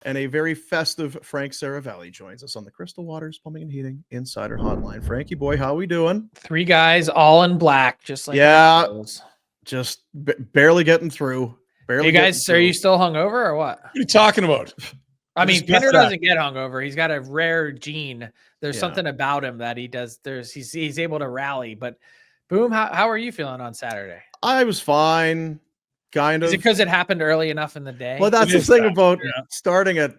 And a very festive Frank Seravalli joins us on the Crystal Waters Plumbing and Heating Insider Hotline. Frankie boy, how we doing? 3 guys all in black, just like just barely getting through. Barely. You guys, are you still hungover or what? What are you talking about? I mean, Pinder doesn't get hungover. He's got a rare gene. There's something about him that he does. He's able to rally. But Boom, how are you feeling on Saturday? I was fine. Kind of. Is it because it happened early enough in the day? Well, that's the thing about starting at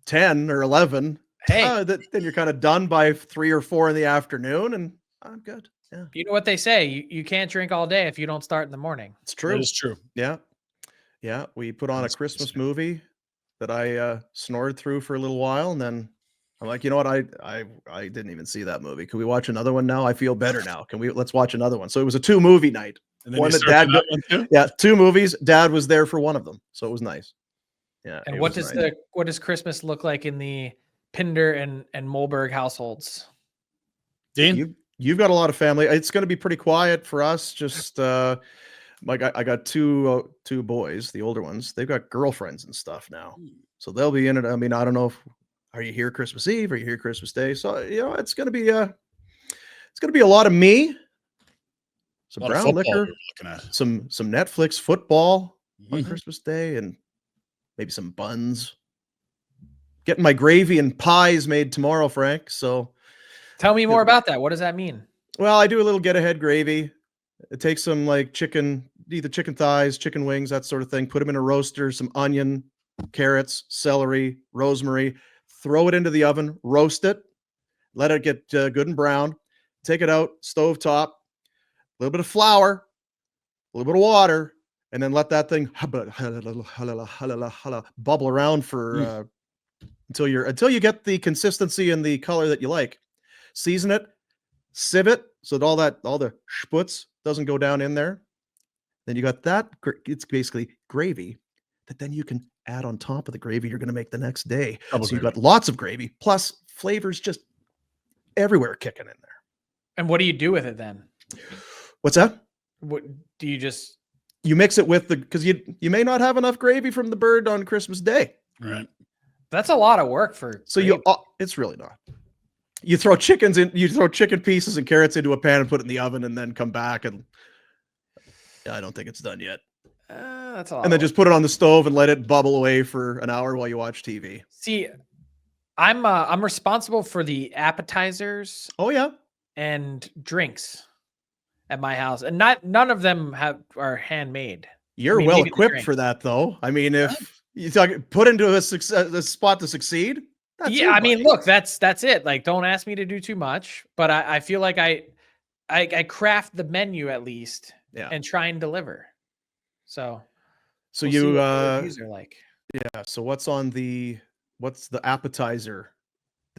10 or 11. Hey, then you're kind of done by 3 or 4 in the afternoon, and I'm good. Yeah. You know what they say? You can't drink all day if you don't start in the morning. It's true. That is true. Yeah. Yeah. We put on a Christmas movie that I snored through for a little while, and then I'm like, you know what? I didn't even see that movie. Can we watch another one now? I feel better now. Let's watch another one. So it was a 2-movie night. And then one that Dad, yeah, 2 movies. Dad was there for one of them, so it was nice. Yeah. And what does Christmas look like in the Pinder and Molberg households? Dean, you've got a lot of family. It's going to be pretty quiet for us. Just I got two boys, the older ones. They've got girlfriends and stuff now, so they'll be in it. I mean, I don't know if are you here Christmas Eve? Are you here Christmas Day? So it's going to be a lot of me. Some brown liquor, some Netflix football on Christmas Day, and maybe some buns. Getting my gravy and pies made tomorrow, Frank. So tell me more about that. What does that mean? Well, I do a little get ahead gravy. It takes some like either chicken thighs, chicken wings, that sort of thing. Put them in a roaster, some onion, carrots, celery, rosemary. Throw it into the oven, roast it, let it get good and brown. Take it out, stovetop. A little bit of flour, a little bit of water, and then let that thing bubble around for until you get the consistency and the color that you like. Season it, sieve it so that all the schputz doesn't go down in there. Then you got that. It's basically gravy that then you can add on top of the gravy you're going to make the next day. So you've got lots of gravy plus flavors just everywhere kicking in there. And what do you do with it then? What's that? What do you mix it with because you may not have enough gravy from the bird on Christmas Day. Right. That's a lot of work for. So it's really not. You throw chicken pieces and carrots into a pan and put it in the oven and then come back and I don't think it's done yet. That's a lot. And then just put it on the stove and let it bubble away for an hour while you watch TV. See, I'm responsible for the appetizers. Oh yeah. And drinks at my house, and none of them are handmade. You're well equipped for that, though. I mean, if you put into a spot to succeed, I mean, look, that's it. Like, don't ask me to do too much, but I feel like I craft the menu at least, and try and deliver. So you are like, yeah. So what's the appetizer?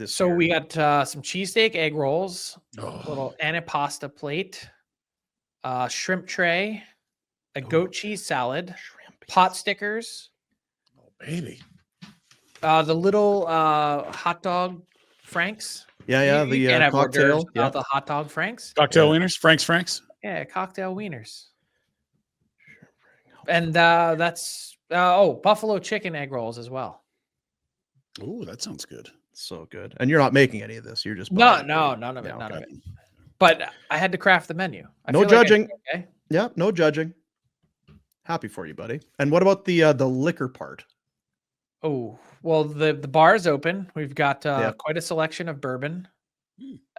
So we got some cheesesteak egg rolls, a little antipasta plate, shrimp tray, a goat cheese salad, pot stickers. Oh, baby. The little hot dog Franks. Yeah, the cocktail. Yeah, the hot dog Franks. Cocktail wieners, Franks. Yeah, cocktail wieners. And that's buffalo chicken egg rolls as well. Oh, that sounds good. So good. And you're not making any of this. You're just none of it. But I had to craft the menu. No judging. Okay. Yeah, no judging. Happy for you, buddy. And what about the liquor part? Oh, well, the bar is open. We've got quite a selection of bourbon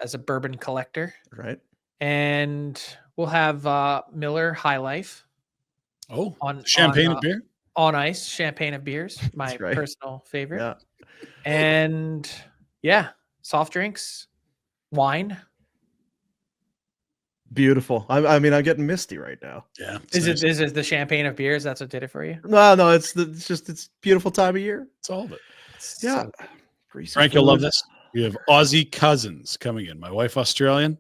as a bourbon collector. Right. And we'll have Miller High Life. Oh, champagne of beer? On ice, champagne of beers. My personal favorite. Yeah. And soft drinks, wine. Beautiful. I mean, I'm getting misty right now. Yeah. Is it the champagne of beers? That's what did it for you? No, it's beautiful time of year. It's all of it. Yeah. Frank, you'll love this. We have Aussie cousins coming in. My wife, Australian.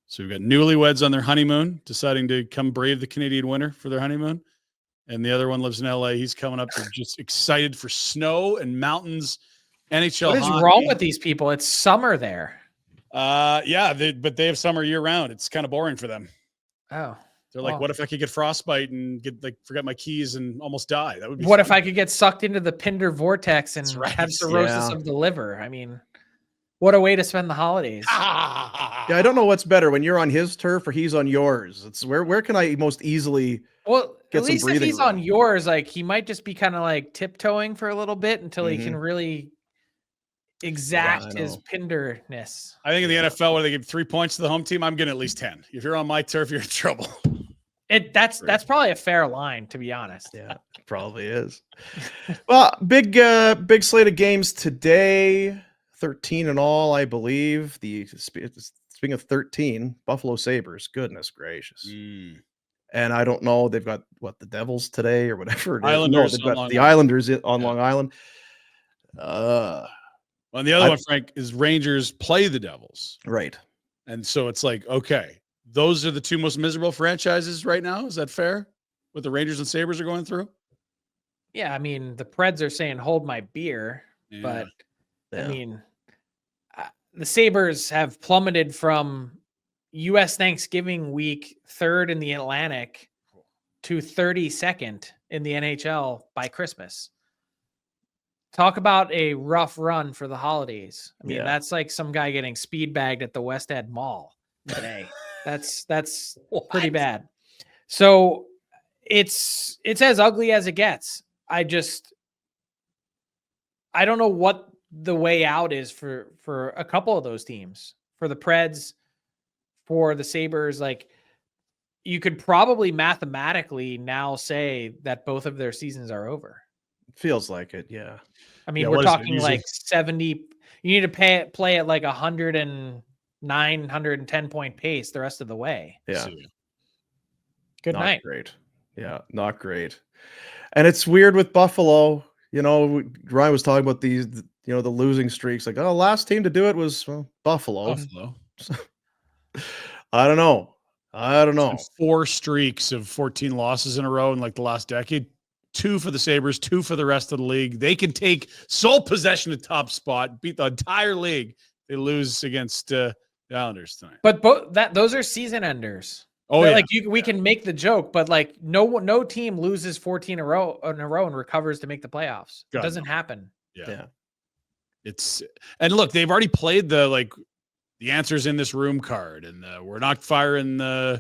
So we've got newlyweds on their honeymoon, deciding to come brave the Canadian winter for their honeymoon. And the other one lives in LA. He's coming up. They're just excited for snow and mountains. NHL. What is wrong with these people? It's summer there. But they have summer year round. It's kind of boring for them. Oh, They're like, Oh. what if I could get frostbite and forget my keys and almost die? That would be What if fun. I could get sucked into the Pinder vortex and right. have cirrhosis Yeah. of the liver? I mean, what a way to spend the holidays. Yeah, I don't know what's better when you're on his turf or he's on yours. It's where can I most easily Well, get at some least if breathing he's on room? yours, like he might just be kind of like tiptoeing for a little bit until he can really exact I his know. Pinderness. I think in the NFL, where they give 3 points to the home team, I'm getting at least 10. If you're on my turf, you're in trouble. That's probably a fair line, to be honest. Yeah, probably is. Well, big slate of games today. 13 in all, I believe. Speaking of 13, Buffalo Sabres. Goodness gracious. And I don't know. They've got the Devils today or whatever it is. Islanders They've on got Long the Island. Islanders on Long Island. And the other one, Frank, is Rangers play the Devils. Right. And so it's like, okay, those are the two most miserable franchises right now. Is that fair? What the Rangers and Sabres are going through? Yeah, I mean, the Preds are saying hold my beer, but Yeah. I mean, the Sabres have plummeted from U.S. Thanksgiving week 3rd in the Atlantic to 32nd in the NHL by Christmas. Talk about a rough run for the holidays. I mean, that's like some guy getting speed bagged at the West End Mall today. That's pretty bad. So it's as ugly as it gets. I don't know what the way out is for a couple of those teams. For the Preds, for the Sabres, like you could probably mathematically now say that both of their seasons are over. Feels like it, yeah. I mean, we're talking like 70. You need to play at like 109, 110 point pace the rest of the way. Yeah. Good night. Great. Yeah, not great. And it's weird with Buffalo. Ryan was talking about these, the losing streaks. Like, last team to do it was Buffalo. I don't know. 4 streaks of 14 losses in a row in like the last decade. 2 for the Sabres, 2 for the rest of the league. They can take sole possession of top spot, beat the entire league. They lose against the Islanders tonight. But those are season enders. Oh, yeah. Like we can make the joke, but like no team loses 14 in a row and recovers to make the playoffs. It doesn't happen. Yeah. And look, they've already played the answers in this room card, and we're not firing we're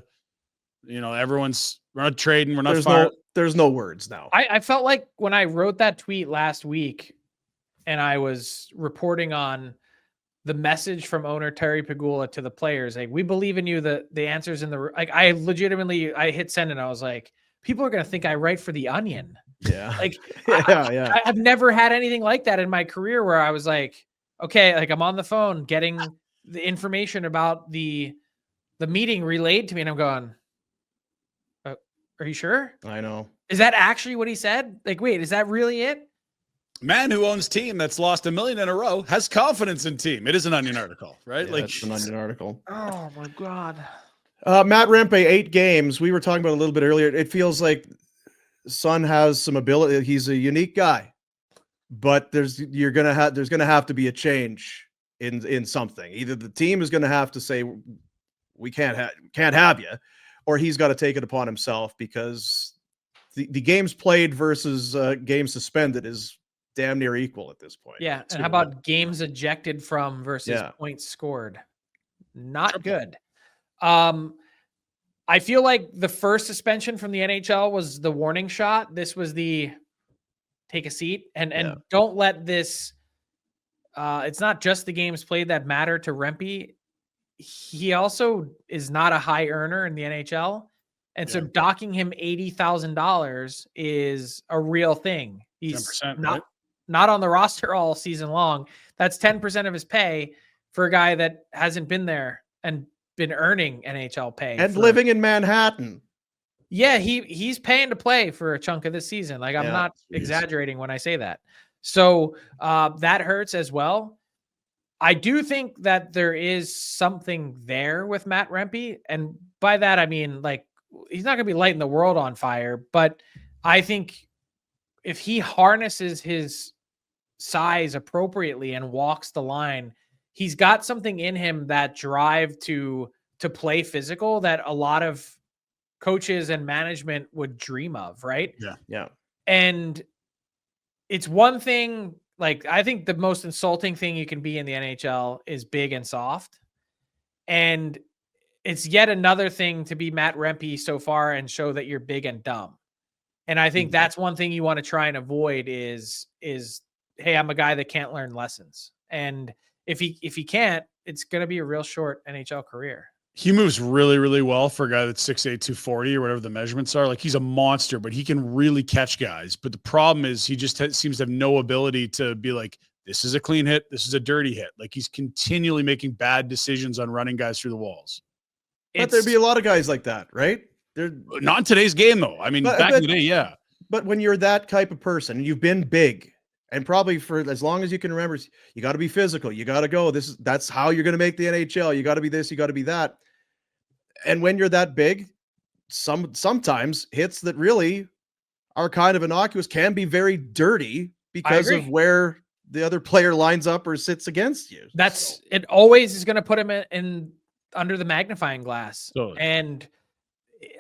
not trading. We're not firing. There's no words now. I felt like when I wrote that tweet last week and I was reporting on the message from owner Terry Pegula to the players, like, we believe in you. The answers in the, like, I hit send and I was like, people are going to think I write for the Onion. Yeah. Like, yeah. I've never had anything like that in my career where I was like, okay, like I'm on the phone getting the information about the meeting relayed to me. And I'm going, are you sure? I know. Is that actually what he said? Like, wait, is that really it? Man who owns team that's lost $1 million in a row has confidence in team. It is an Onion article, right? Yeah, it's an Onion article. Oh my God. Matt Rempe, 8 games. We were talking about it a little bit earlier. It feels like Son has some ability. He's a unique guy, but there's going to have to be a change in something. Either the team is going to have to say, we can't have you, or he's got to take it upon himself, because the games played versus games suspended is damn near equal at this point. Yeah. And how about games ejected from versus points scored? Not good. I feel like the first suspension from the NHL was the warning shot. This was the take a seat and don't let this. It's not just the games played that matter to Rempe. He also is not a high earner in the NHL. And so docking him $80,000 is a real thing. He's not on the roster all season long. That's 10% of his pay for a guy that hasn't been there and been earning NHL pay. And living in Manhattan. Yeah, he's paying to play for a chunk of this season. Like, I'm not exaggerating when I say that. So that hurts as well. I do think that there is something there with Matt Rempe. And by that, I mean, like, he's not going to be lighting the world on fire. But I think if he harnesses his size appropriately and walks the line, he's got something in him, that drive to play physical, that a lot of coaches and management would dream of, right? Yeah. And it's one thing, like, I think the most insulting thing you can be in the NHL is big and soft. And it's yet another thing to be Matt Rempe so far and show that you're big and dumb. And I think that's one thing you want to try and avoid is, hey, I'm a guy that can't learn lessons. And if he can't, it's going to be a real short NHL career. He moves really, really well for a guy that's 6'8", 240 or whatever the measurements are. Like, he's a monster, but he can really catch guys. But the problem is he just seems to have no ability to be like, this is a clean hit, this is a dirty hit. Like, he's continually making bad decisions on running guys through the walls. But there'd be a lot of guys like that, right? They're not in today's game, though. I mean, back in the day, yeah. But when you're that type of person, and you've been big, and probably for as long as you can remember, you got to be physical. You got to go. That's how you're going to make the NHL. You got to be this. You got to be that. And when you're that big, sometimes hits that really are kind of innocuous can be very dirty because of where the other player lines up or sits against you. It always is going to put him in under the magnifying glass. Totally. And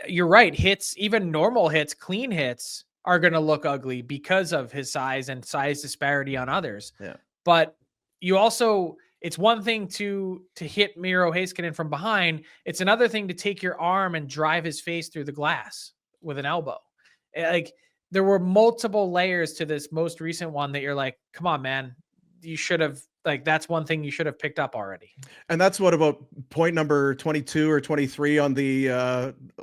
you're right. Hits, even normal hits, clean hits, are going to look ugly because of his size and size disparity on others. Yeah. But you also, it's one thing to hit Miro Heiskanen from behind. It's another thing to take your arm and drive his face through the glass with an elbow. Like, there were multiple layers to this most recent one that you're like, come on, man, you should have, like, that's one thing you should have picked up already. And that's what about point number 22 or 23 on the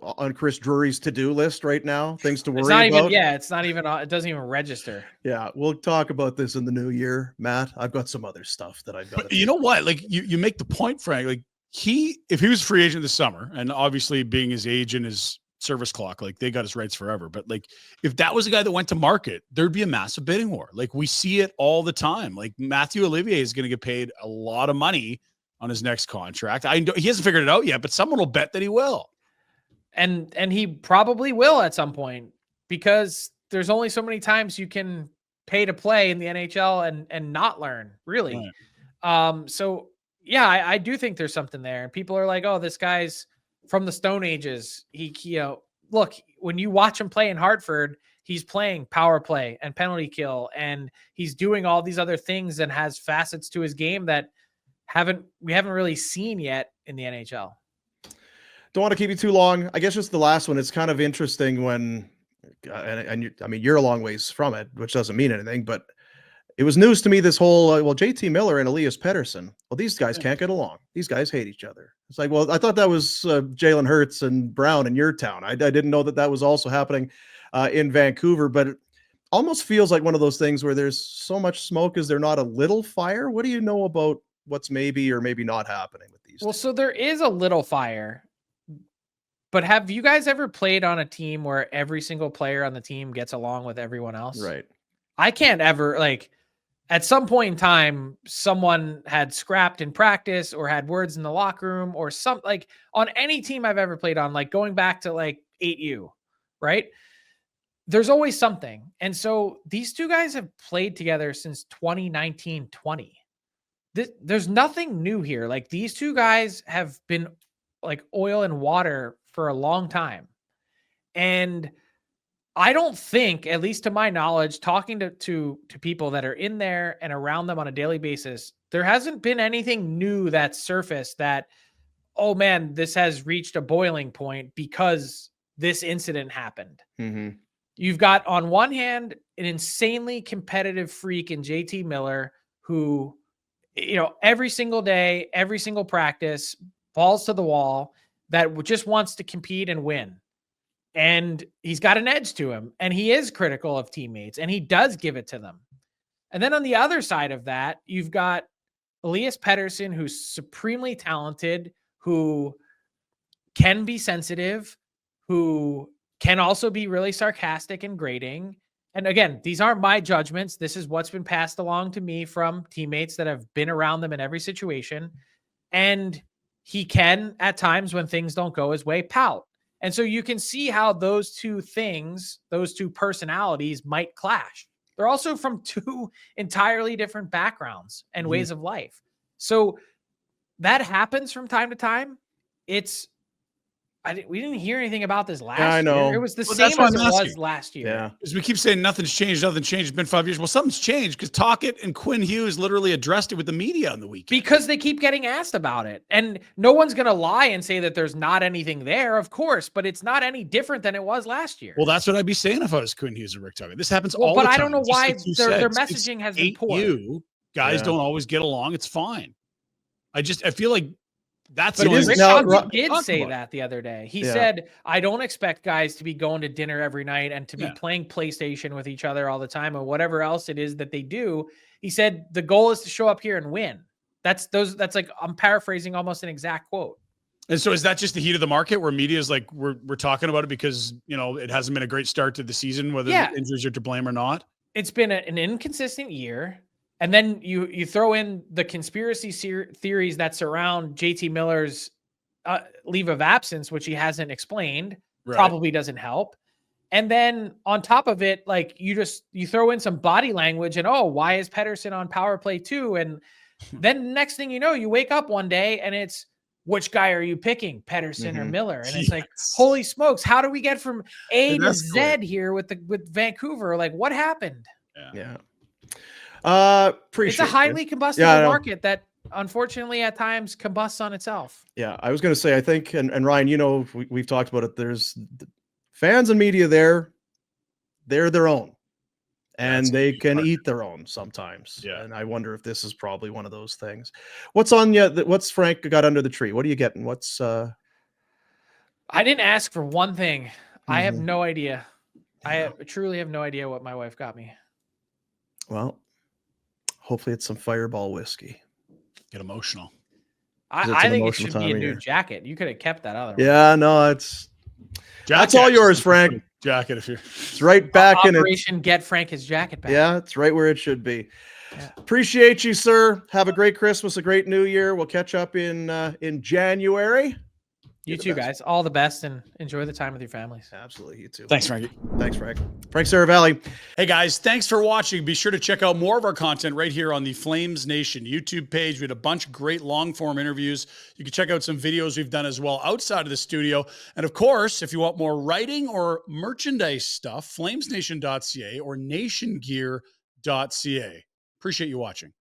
on Chris Drury's to-do list right now? Things to worry about. It's not even, it doesn't even register. Yeah, we'll talk about this in the new year, Matt. I've got some other stuff that I've got. But you know what? Like, you make the point, Frank. Like, if he was a free agent this summer, and obviously being his age and his service clock, like, they got his rights forever. But like, if that was a guy that went to market, there'd be a massive bidding war. Like, we see it all the time. Like, Matthew Olivier is going to get paid a lot of money on his next contract. He hasn't figured it out yet, but someone will bet that he will. And he probably will at some point, because there's only so many times you can pay to play in the NHL and not learn, really. Right. So yeah, I do think there's something there. And people are like, oh, this guy's from the Stone Ages. Look, when you watch him play in Hartford, he's playing power play and penalty kill, and he's doing all these other things and has facets to his game that we haven't really seen yet in the NHL. Don't want to keep you too long. I guess just the last one. It's kind of interesting when, you're a long ways from it, which doesn't mean anything, but it was news to me, this whole, JT Miller and Elias Pettersson. Well, these guys can't get along. These guys hate each other. It's like, well, I thought that was Jalen Hurts and Brown in your town. I didn't know that was also happening in Vancouver, but it almost feels like one of those things where there's so much smoke. Is there not a little fire? What do you know about what's maybe or maybe not happening with these? Well, so there is a little fire, but have you guys ever played on a team where every single player on the team gets along with everyone else? Right. I can't ever, like, at some point in time, someone had scrapped in practice or had words in the locker room or something, like, on any team I've ever played on, like going back to like 8U, right? There's always something. And so these two guys have played together since 2019-20. There's nothing new here. Like, these two guys have been like oil and water for a long time. And I don't think, at least to my knowledge, talking to people that are in there and around them on a daily basis, there hasn't been anything new that surfaced that, oh man, this has reached a boiling point because this incident happened. Mm-hmm. You've got, on one hand, an insanely competitive freak in JT Miller who, every single day, every single practice, falls to the wall, that just wants to compete and win. And he's got an edge to him, and he is critical of teammates, and he does give it to them. And then on the other side of that, you've got Elias Pettersson, who's supremely talented, who can be sensitive, who can also be really sarcastic and grating. And again, these aren't my judgments. This is what's been passed along to me from teammates that have been around them in every situation. And he can, at times when things don't go his way, pout. And so you can see how those two things, those two personalities, might clash. They're also from two entirely different backgrounds and ways of life. So that happens from time to time. It's we didn't hear anything about this last I know. year. It was the Well, that's same what as I'm it was asking. last year. Yeah. Because we keep saying nothing's changed. It's been 5 years. Well, something's changed because Tocchet and Quinn Hughes literally addressed it with the media on the weekend. Because they keep getting asked about it. And no one's going to lie and say that there's not anything there, of course, but it's not any different than it was last year. Well, that's what I'd be saying if I was Quinn Hughes or Rick Tocchet. This happens all the But time. I don't know Just why like you their said, messaging has been poor. Guys Yeah. don't always get along. It's fine. I feel like that's But the only Rick now- Tocchet did talk say about. that the other day. He Yeah. said, I don't expect guys to be going to dinner every night and to be Yeah. playing PlayStation with each other all the time or whatever else it is that they do. He said the goal is to show up here and win. That's like, I'm paraphrasing almost an exact quote. And so is that just the heat of the market where media is like, we're talking about it because, it hasn't been a great start to the season, whether the injuries are to blame or not? It's been an inconsistent year. And then you throw in the conspiracy theories that surround JT Miller's leave of absence, which he hasn't explained, probably doesn't help. And then on top of it, like you throw in some body language and, why is Pettersson on power play too? And then next thing you know, you wake up one day and it's, which guy are you picking, Pettersson or Miller? And it's like, holy smokes, how do we get from A to Z here with Vancouver? Like, what happened? Yeah. Appreciate it's a highly combustible market that unfortunately at times combusts on itself. Yeah, I was going to say, I think, and Ryan, we've talked about it. There's fans and media there. They're their own, and they can eat their own sometimes. Yeah. And I wonder if this is probably one of those things. What's Frank got under the tree? What are you getting? I didn't ask for one thing. I have no idea. I truly have no idea what my wife got me. Well, hopefully it's some Fireball whiskey. Get emotional. I think it should be a new jacket. You could have kept that other one. Yeah, no, that's all yours, Frank. Jacket, it's right back in it. Operation Get Frank his jacket back. Yeah, it's right where it should be. Yeah. Appreciate you, sir. Have a great Christmas, a great New Year. We'll catch up in January. You too, guys. All the best and enjoy the time with your families. Absolutely. You too. Thanks, Frankie. Thanks, Frank. Frank Seravalli. Hey, guys. Thanks for watching. Be sure to check out more of our content right here on the Flames Nation YouTube page. We had a bunch of great long-form interviews. You can check out some videos we've done as well outside of the studio. And, of course, if you want more writing or merchandise stuff, flamesnation.ca or nationgear.ca. Appreciate you watching.